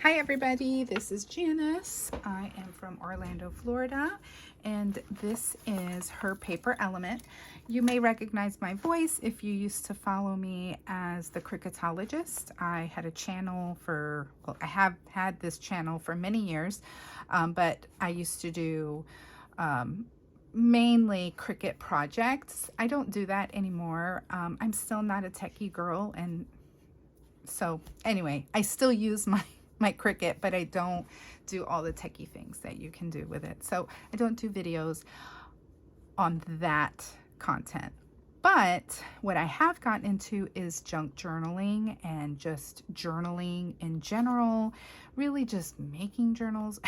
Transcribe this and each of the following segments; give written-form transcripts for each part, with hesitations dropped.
Hi everybody, this is Janice. I am from Orlando, Florida, and this is her paper element. You may recognize my voice if you used to follow me as the cricketologist. I had a channel for, well, I have had this channel for many years, but I used to do mainly cricket projects. I don't do that anymore. I'm still not a techie girl, and so anyway, I still use my Cricut, but I don't do all the techie things that you can do with it. So I don't do videos on that content. But what I have gotten into is junk journaling and just journaling in general, really just making journals.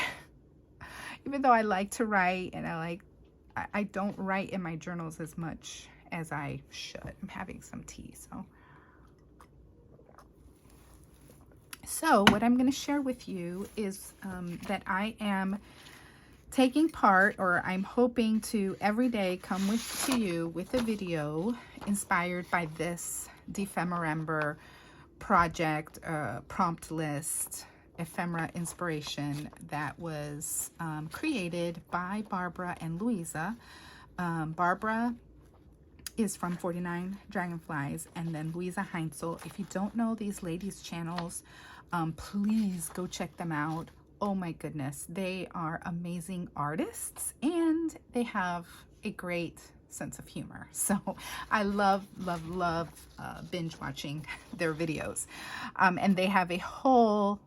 Even though I like to write and I don't write in my journals as much as I should. I'm having some tea, So what I'm going to share with you is that I am taking part, or I'm hoping to every day come to you with a video inspired by this Defemember project, prompt list, ephemera inspiration that was created by Barbara and Luise. Barbara is from 49 Dragonflies, and then Luise Heinzel. If you don't know these ladies' channels, please go check them out. Oh my goodness, they are amazing artists and they have a great sense of humor. So I love binge watching their videos. And they have a whole,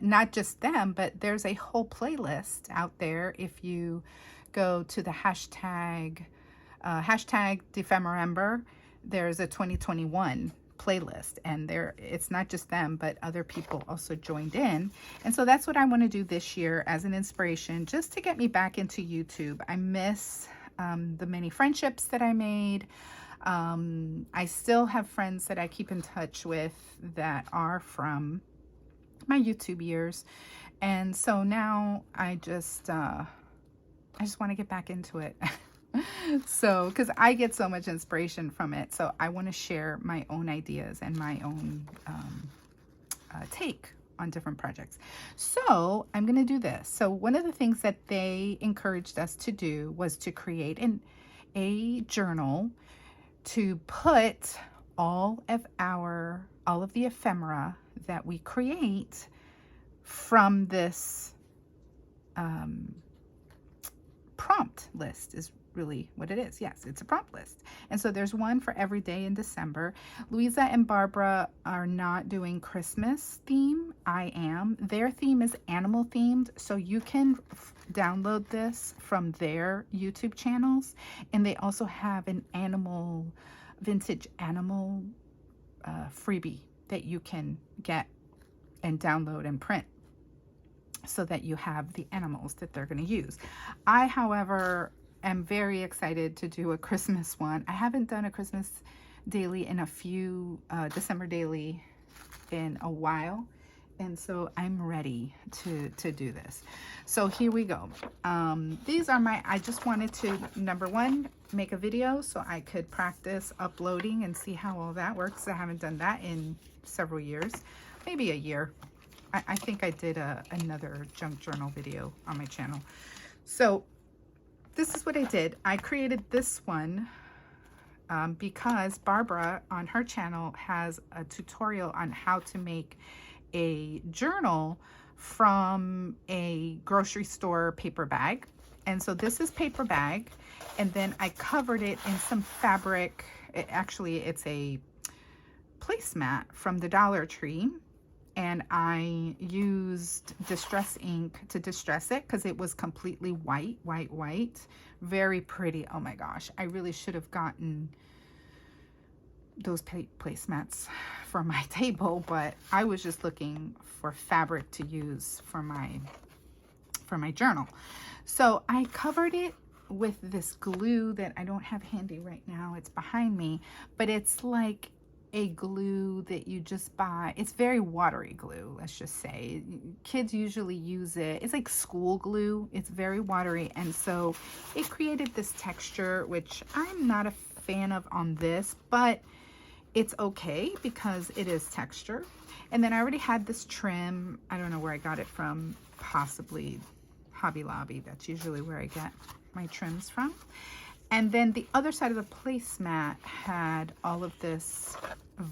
not just them, but there's a whole playlist out there. If you go to the hashtag Defemember, there's a 2021 playlist, and it's not just them, but other people also joined in. And so that's what I want to do this year as an inspiration, just to get me back into YouTube. I miss the many friendships that I made. I still have friends that I keep in touch with that are from my YouTube years, and so now I just want to get back into it. So, because I get so much inspiration from it, so I want to share my own ideas and my own take on different projects. So I'm going to do this. So one of the things that they encouraged us to do was to create a journal to put all of the ephemera that we create from this prompt list is really what it is. Yes, it's a prompt list. And so there's one for every day in December. Luise and Barbara are not doing Christmas theme. I am. Their theme is animal themed. So you can download this from their YouTube channels. And they also have an vintage animal freebie that you can get and download and print, so that you have the animals that they're going to use. I, however, am very excited to do a Christmas one. I haven't done a Christmas daily in a few, December daily in a while. And so I'm ready to do this. So here we go. These are I just wanted to, number one, make a video so I could practice uploading and see how all that works. I haven't done that in several years, maybe a year. I think I did another junk journal video on my channel. So this is what I did. I created this one because Barbara on her channel has a tutorial on how to make a journal from a grocery store paper bag. And so this is paper bag, and then I covered it in some fabric. Actually, it's a placemat from the Dollar Tree. And I used distress ink to distress it because it was completely white. Very pretty. Oh my gosh. I really should have gotten those placemats for my table, but I was just looking for fabric to use for my journal. So I covered it with this glue that I don't have handy right now. It's behind me, but it's like a glue that you just buy. It's very watery glue, let's just say. Kids usually use it. It's like school glue. It's very watery, and so it created this texture, which I'm not a fan of on this, but it's okay because it is texture. And then I already had this trim. I don't know where I got it from, possibly Hobby Lobby. That's usually where I get my trims from. And then the other side of the placemat had all of this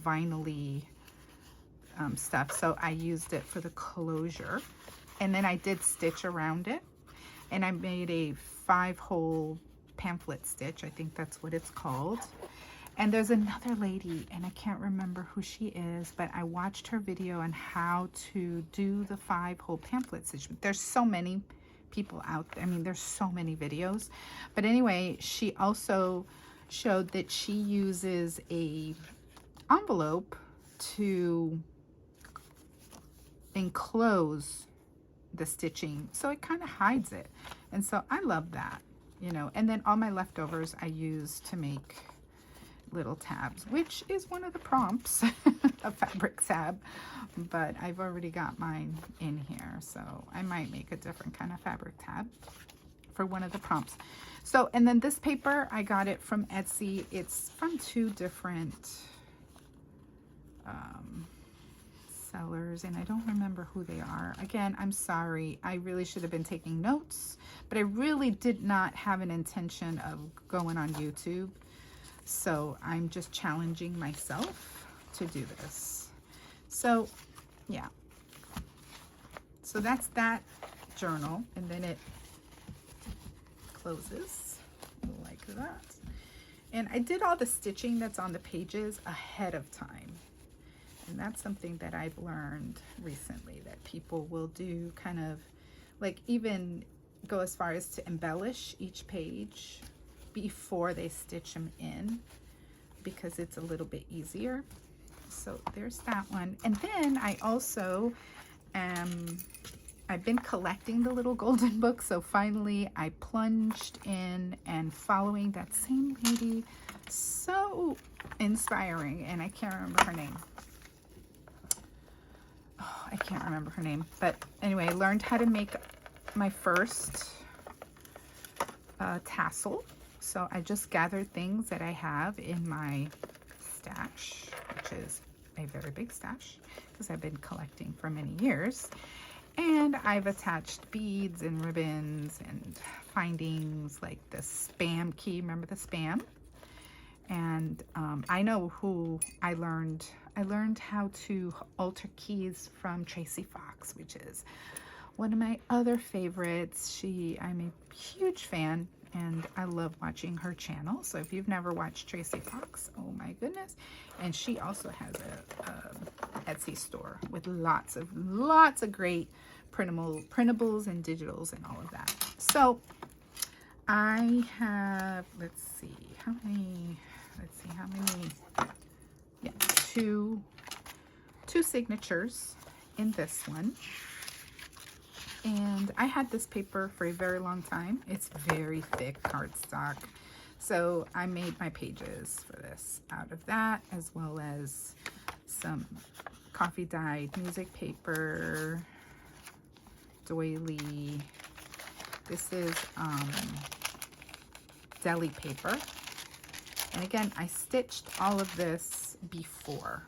vinyl-y stuff. So I used it for the closure. And then I did stitch around it. And I made a 5-hole pamphlet stitch. I think that's what it's called. And there's another lady, and I can't remember who she is, but I watched her video on how to do the 5-hole pamphlet stitch. There's so many people out there. I mean, there's so many videos. But anyway, she also showed that she uses a envelope to enclose the stitching, so it kind of hides it. And so I love that, you know. And then all my leftovers I use to make little tabs, which is one of the prompts, a fabric tab, but I've already got mine in here, so I might make a different kind of fabric tab for one of the prompts. So, and then this paper, I got it from Etsy. It's from 2 different sellers, and I don't remember who they are. Again, I'm sorry. I really should have been taking notes, but I really did not have an intention of going on YouTube. So I'm just challenging myself to do this. So yeah. So that's that journal, and then it closes like that. And I did all the stitching that's on the pages ahead of time. And that's something that I've learned recently, that people will do kind of like even go as far as to embellish each page before they stitch them in, because it's a little bit easier. So there's that one. And then I also I've been collecting the little golden books, so finally I plunged in and following that same lady. So inspiring, and I can't remember her name. Oh, I can't remember her name, but anyway, I learned how to make my first tassel. So I just gathered things that I have in my stash, which is a very big stash because I've been collecting for many years. And I've attached beads and ribbons and findings like the spam key. Remember the spam? And I know who I learned how to alter keys from Tracy Fox, which is one of my other favorites. I'm a huge fan, and I love watching her channel. So if you've never watched Tracy Fox, oh my goodness. And she also has a Etsy store with lots of great printables and digitals and all of that. So I have, let's see how many, yeah, two signatures in this one. And I had this paper for a very long time. It's very thick cardstock. So I made my pages for this out of that, as well as some coffee dyed music paper, doily. This is deli paper. And again, I stitched all of this before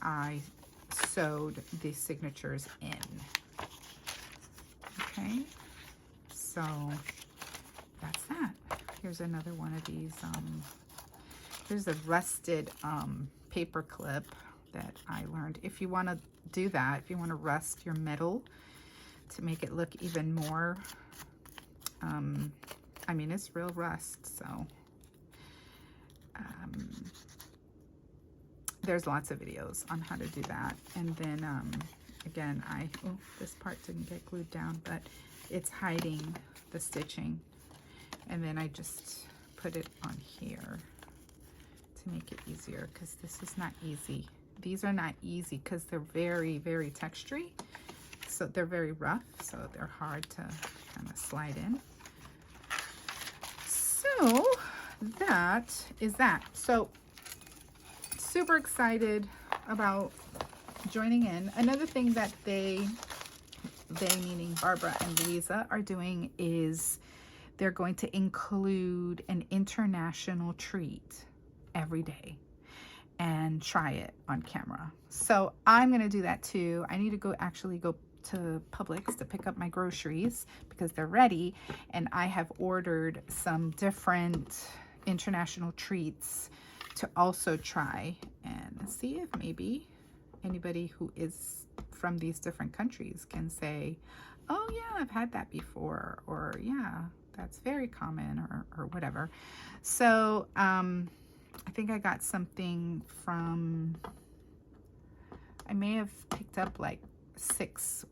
I sewed the signatures in. Okay, so that's that. Here's another one of these. Here's a rusted paper clip that I learned. If you want to do that, if you want to rust your metal to make it look even more, I mean, it's real rust, so there's lots of videos on how to do that. And then again, oh, this part didn't get glued down, but it's hiding the stitching. And then I just put it on here to make it easier, because this is not easy. These are not easy because they're very, very textury. So they're very rough, so they're hard to kind of slide in. So that is that. So super excited about joining in. Another thing that they meaning Barbara and Luise are doing is they're going to include an international treat every day and try it on camera. So I'm going to do that too. I need to actually go to Publix to pick up my groceries because they're ready, and I have ordered some different international treats to also try and see if maybe anybody who is from these different countries can say, oh yeah, I've had that before, or yeah, that's very common, or whatever. So I think I got something from, I may have picked up like six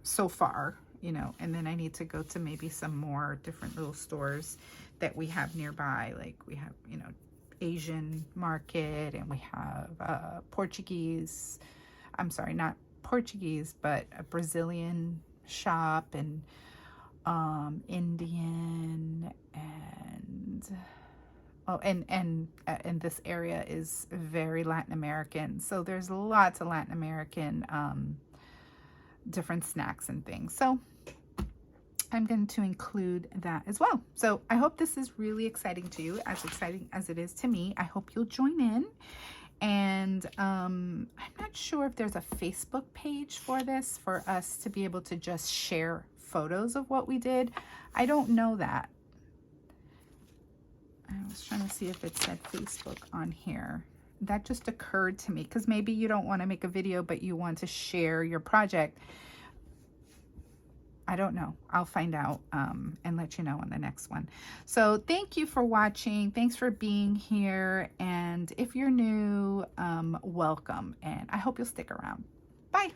so far, you know, and then I need to go to maybe some more different little stores that we have nearby. Like we have, you know, Asian market, and we have Portuguese, I'm sorry, not Portuguese, but a Brazilian shop, and Indian, and oh, and this area is very Latin American. So there's lots of Latin American different snacks and things. So I'm going to include that as well. So I hope this is really exciting to you, as exciting as it is to me. I hope you'll join in. And I'm not sure if there's a Facebook page for this, for us to be able to just share photos of what we did. I don't know that. I was trying to see if it said Facebook on here. That just occurred to me, because maybe you don't want to make a video, but you want to share your project. I don't know. I'll find out and let you know on the next one. So thank you for watching. Thanks for being here. And if you're new, welcome. And I hope you'll stick around. Bye.